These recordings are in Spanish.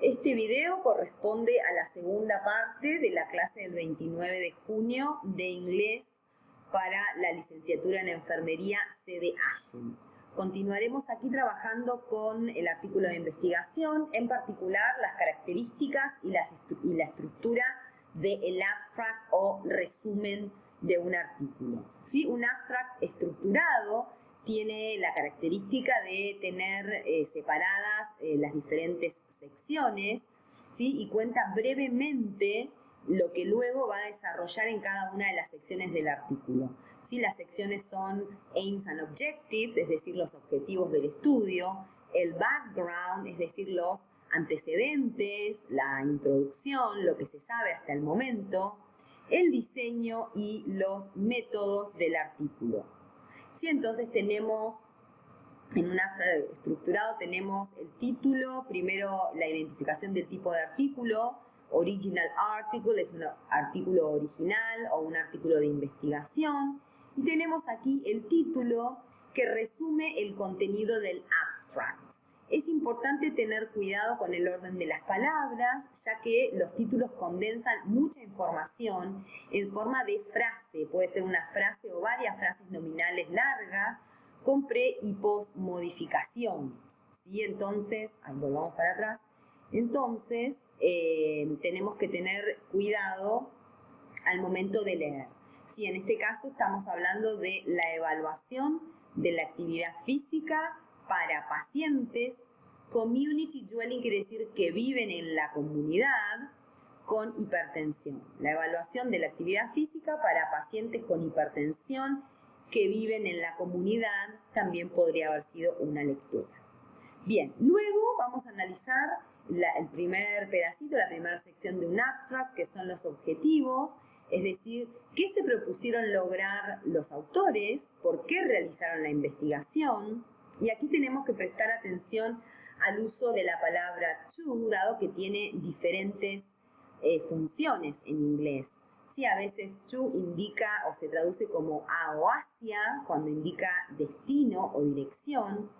Este video corresponde a la segunda parte de la clase del 29 de junio de inglés para la licenciatura en enfermería sede Ágil. Continuaremos aquí trabajando con el artículo de investigación, en particular las características y la estructura del abstract o resumen de un artículo. ¿Sí? Un abstract estructurado tiene la característica de tener separadas las diferentes secciones, ¿sí? Y cuenta brevemente lo que luego va a desarrollar en cada una de las secciones del artículo. ¿Sí? Las secciones son aims and objectives, es decir, los objetivos del estudio, el background, es decir, los antecedentes, la introducción, lo que se sabe hasta el momento, el diseño y los métodos del artículo. ¿Sí? Entonces tenemos, en un abstract estructurado tenemos el título, primero la identificación del tipo de artículo, original article, es un artículo original o un artículo de investigación, y tenemos aquí el título que resume el contenido del abstract. Es importante tener cuidado con el orden de las palabras, ya que los títulos condensan mucha información en forma de frase. Puede ser una frase o varias frases nominales largas con pre y post modificación. ¿Sí? Entonces, volvamos para atrás. Entonces, tenemos que tener cuidado al momento de leer. Sí, en este caso estamos hablando de la evaluación de la actividad física para pacientes. Community dwelling quiere decir que viven en la comunidad con hipertensión. La evaluación de la actividad física para pacientes con hipertensión que viven en la comunidad también podría haber sido una lectura. Bien, luego vamos a analizar el primer pedacito, la primera sección de un abstract, que son los objetivos, es decir, qué se propusieron lograr los autores, por qué realizaron la investigación, y aquí tenemos que prestar atención al uso de la palabra to, dado que tiene diferentes funciones en inglés. Sí, a veces to indica o se traduce como a o hacia, cuando indica destino o dirección.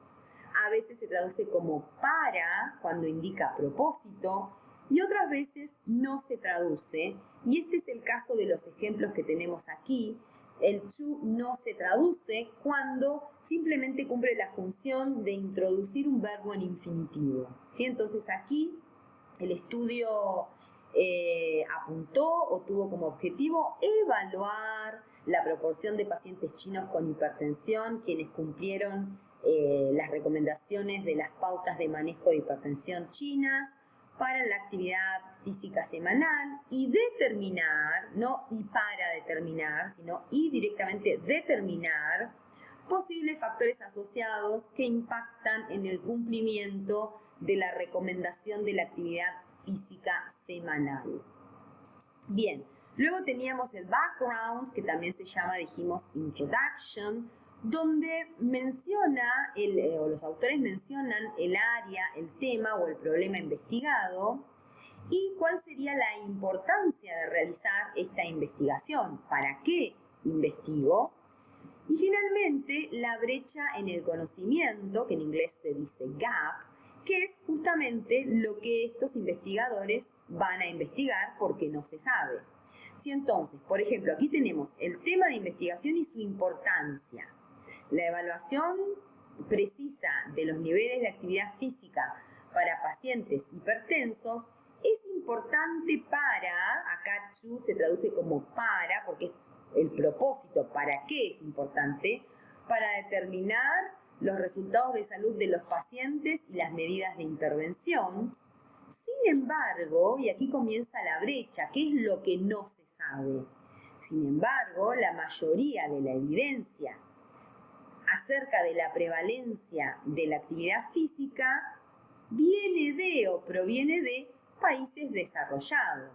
A veces se traduce como para, cuando indica propósito, y otras veces no se traduce. Y este es el caso de los ejemplos que tenemos aquí. El to no se traduce cuando simplemente cumple la función de introducir un verbo en infinitivo. ¿Sí? Entonces aquí el estudio apuntó o tuvo como objetivo evaluar la proporción de pacientes chinos con hipertensión, quienes cumplieron las recomendaciones de las pautas de manejo de hipertensión chinas para la actividad física semanal y determinar, no y para determinar, sino y directamente determinar posibles factores asociados que impactan en el cumplimiento de la recomendación de la actividad física semanal. Bien, luego teníamos el background, que también se llama, dijimos, introduction, donde menciona, o los autores mencionan el área, el tema o el problema investigado y cuál sería la importancia de realizar esta investigación, para qué investigo. Y finalmente, la brecha en el conocimiento, que en inglés se dice gap, que es justamente lo que estos investigadores van a investigar porque no se sabe. Si entonces, por ejemplo, aquí tenemos el tema de investigación y su importancia. La evaluación precisa de los niveles de actividad física para pacientes hipertensos es importante para, acá to se traduce como para, porque es el propósito, para qué es importante, para determinar los resultados de salud de los pacientes y las medidas de intervención. Sin embargo, y aquí comienza la brecha, ¿qué es lo que no se sabe? Sin embargo, la mayoría de la evidencia acerca de la prevalencia de la actividad física viene de o proviene de países desarrollados.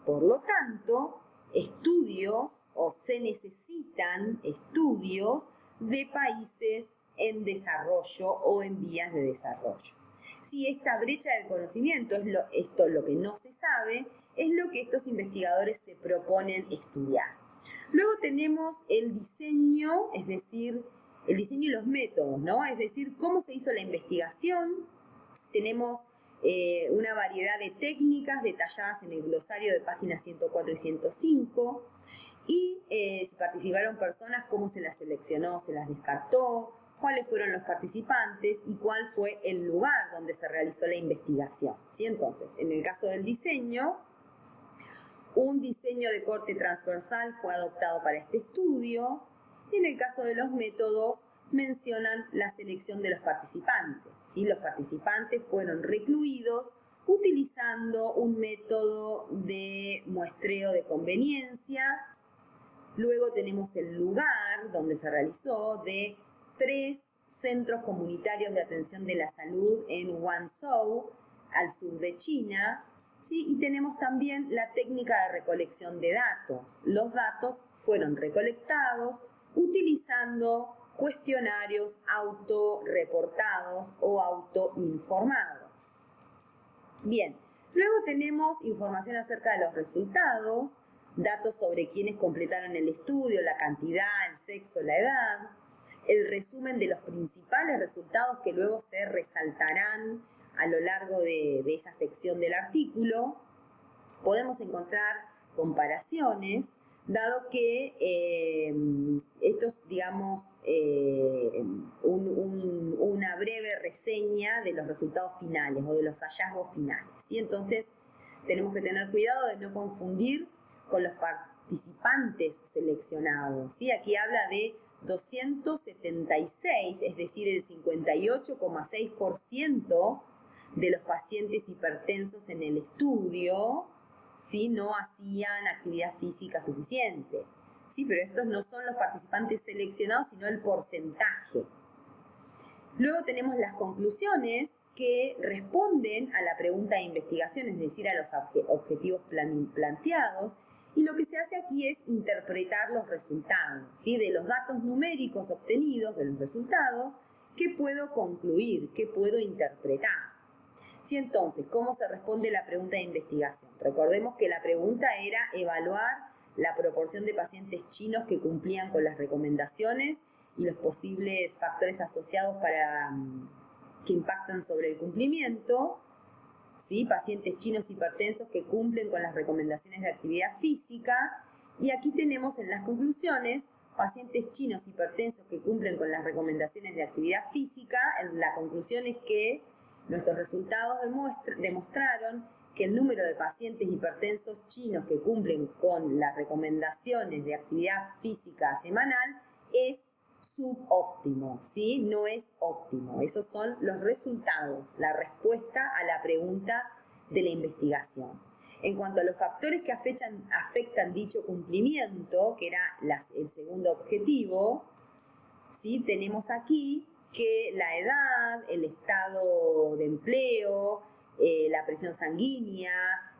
Por lo tanto, estudios o se necesitan estudios de países en desarrollo o en vías de desarrollo. Si esta brecha del conocimiento es lo que no se sabe, es lo que estos investigadores se proponen estudiar. Luego tenemos el diseño, es decir, el diseño y los métodos, ¿no? Es decir, cómo se hizo la investigación. Tenemos una variedad de técnicas detalladas en el glosario de páginas 104 y 105, y si participaron personas, cómo se las seleccionó, se las descartó, cuáles fueron los participantes y cuál fue el lugar donde se realizó la investigación. ¿Sí? Entonces, en el caso del diseño, un diseño de corte transversal fue adoptado para este estudio, y en el caso de los métodos, mencionan la selección de los participantes. ¿Sí? Los participantes fueron recluidos utilizando un método de muestreo de conveniencia. Luego tenemos el lugar donde se realizó de 3 centros comunitarios de atención de la salud en Guangzhou, al sur de China. ¿Sí? Y tenemos también la técnica de recolección de datos. Los datos fueron recolectados utilizando cuestionarios autorreportados o autoinformados. Bien, luego tenemos información acerca de los resultados, datos sobre quienes completaron el estudio, la cantidad, el sexo, la edad, el resumen de los principales resultados que luego se resaltarán a lo largo de esa sección del artículo. Podemos encontrar comparaciones, dado que estos, digamos, una breve reseña de los resultados finales o de los hallazgos finales. ¿Sí? Entonces, tenemos que tener cuidado de no confundir con los participantes seleccionados. ¿Sí? Aquí habla de 276, es decir, el 58,6% de los pacientes hipertensos en el estudio, ¿sí? No hacían actividad física suficiente. ¿Sí? Pero estos no son los participantes seleccionados, sino el porcentaje. Luego tenemos las conclusiones que responden a la pregunta de investigación, es decir, a los objetivos planteados, y lo que se hace aquí es interpretar los resultados, ¿sí? De los datos numéricos obtenidos, de los resultados, ¿qué puedo concluir? ¿Qué puedo interpretar? ¿Sí? Entonces, ¿cómo se responde la pregunta de investigación? Recordemos que la pregunta era evaluar la proporción de pacientes chinos que cumplían con las recomendaciones y los posibles factores asociados que impactan sobre el cumplimiento. ¿Sí? Pacientes chinos hipertensos que cumplen con las recomendaciones de actividad física. Y aquí tenemos en las conclusiones pacientes chinos hipertensos que cumplen con las recomendaciones de actividad física. La conclusión es que nuestros resultados demostraron que el número de pacientes hipertensos chinos que cumplen con las recomendaciones de actividad física semanal es subóptimo, ¿sí? No es óptimo. Esos son los resultados, la respuesta a la pregunta de la investigación. En cuanto a los factores que afectan dicho cumplimiento, que era el segundo objetivo, ¿sí? Tenemos aquí que la edad, el estado de empleo, la presión sanguínea,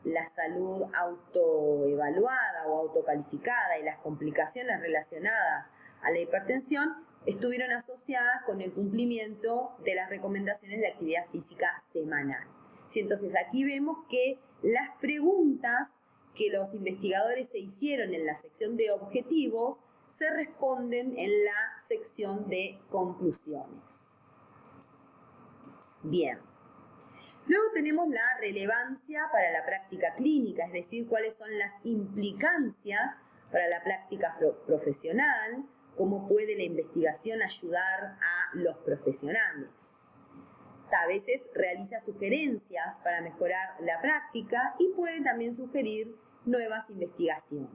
la salud autoevaluada o autocalificada y las complicaciones relacionadas a la hipertensión estuvieron asociadas con el cumplimiento de las recomendaciones de actividad física semanal. ¿Sí? Entonces aquí vemos que las preguntas que los investigadores se hicieron en la sección de objetivos se responden en la sección de conclusiones. Bien. Luego tenemos la relevancia para la práctica clínica, es decir, cuáles son las implicancias para la práctica profesional, cómo puede la investigación ayudar a los profesionales. A veces realiza sugerencias para mejorar la práctica y puede también sugerir nuevas investigaciones.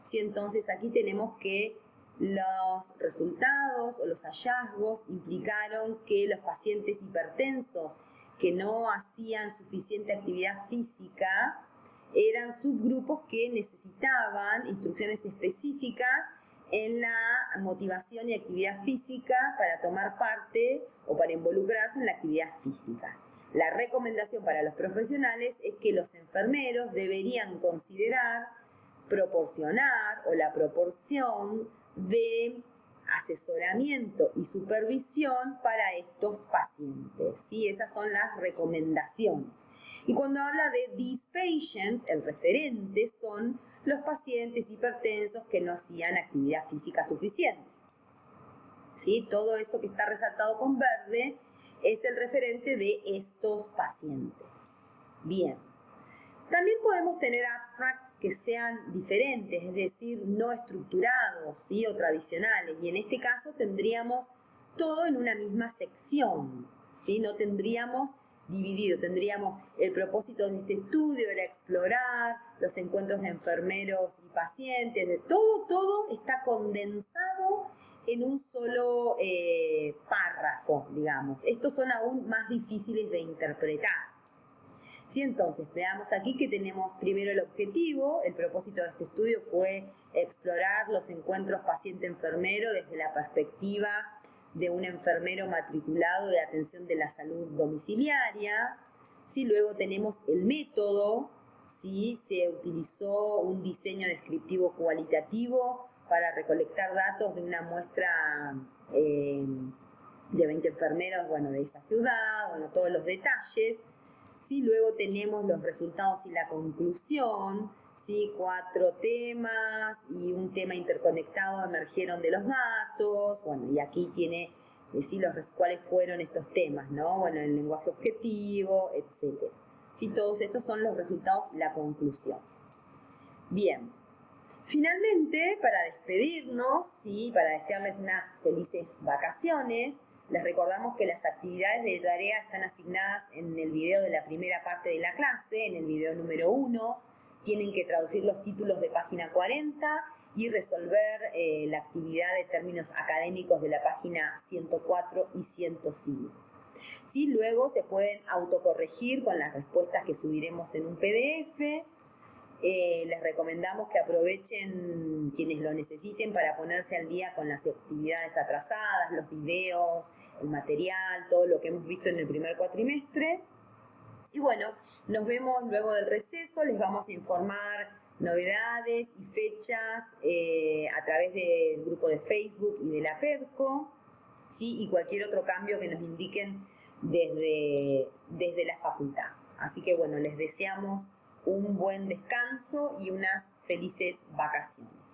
¿Sí? Entonces aquí tenemos que los resultados o los hallazgos implicaron que los pacientes hipertensos que no hacían suficiente actividad física eran subgrupos que necesitaban instrucciones específicas en la motivación y actividad física para tomar parte o para involucrarse en la actividad física. La recomendación para los profesionales es que los enfermeros deberían considerar proporcionar o la proporción de asesoramiento y supervisión para estos pacientes. ¿Sí? Esas son las recomendaciones. Y cuando habla de these patients, el referente son los pacientes hipertensos que no hacían actividad física suficiente. ¿Sí? Todo eso que está resaltado con verde es el referente de estos pacientes. Bien. También podemos tener abstracts que sean diferentes, es decir, no estructurados, ¿sí? O tradicionales. Y en este caso tendríamos todo en una misma sección, ¿sí? No tendríamos dividido, tendríamos el propósito de este estudio era explorar los encuentros de enfermeros y pacientes, de todo está condensado en un solo párrafo, digamos. Estos son aún más difíciles de interpretar. Sí, entonces, veamos aquí que tenemos primero el objetivo. El propósito de este estudio fue explorar los encuentros paciente-enfermero desde la perspectiva de un enfermero matriculado de atención de la salud domiciliaria. Sí, luego tenemos el método. Sí, se utilizó un diseño descriptivo cualitativo para recolectar datos de una muestra de 20 enfermeros, bueno, de esa ciudad, bueno, todos los detalles. Sí, luego tenemos los resultados y la conclusión, ¿sí? 4 temas y un tema interconectado emergieron de los datos, bueno, y aquí tiene, ¿sí? Cuáles fueron estos temas, ¿no? Bueno, el lenguaje objetivo, etc. Sí, todos estos son los resultados y la conclusión. Bien, finalmente, para despedirnos, ¿sí? Para desearles unas felices vacaciones, les recordamos que las actividades de tarea están asignadas en el video de la primera parte de la clase, en el video número 1. Tienen que traducir los títulos de página 40 y resolver la actividad de términos académicos de la página 104 y 105. ¿Sí? Luego se pueden autocorregir con las respuestas que subiremos en un PDF. Les recomendamos que aprovechen quienes lo necesiten para ponerse al día con las actividades atrasadas, los videos, el material, todo lo que hemos visto en el primer cuatrimestre. Y bueno, nos vemos luego del receso, les vamos a informar novedades y fechas a través del grupo de Facebook y de la PEDCO, ¿sí? Y cualquier otro cambio que nos indiquen desde la facultad. Así que bueno, les deseamos un buen descanso y unas felices vacaciones.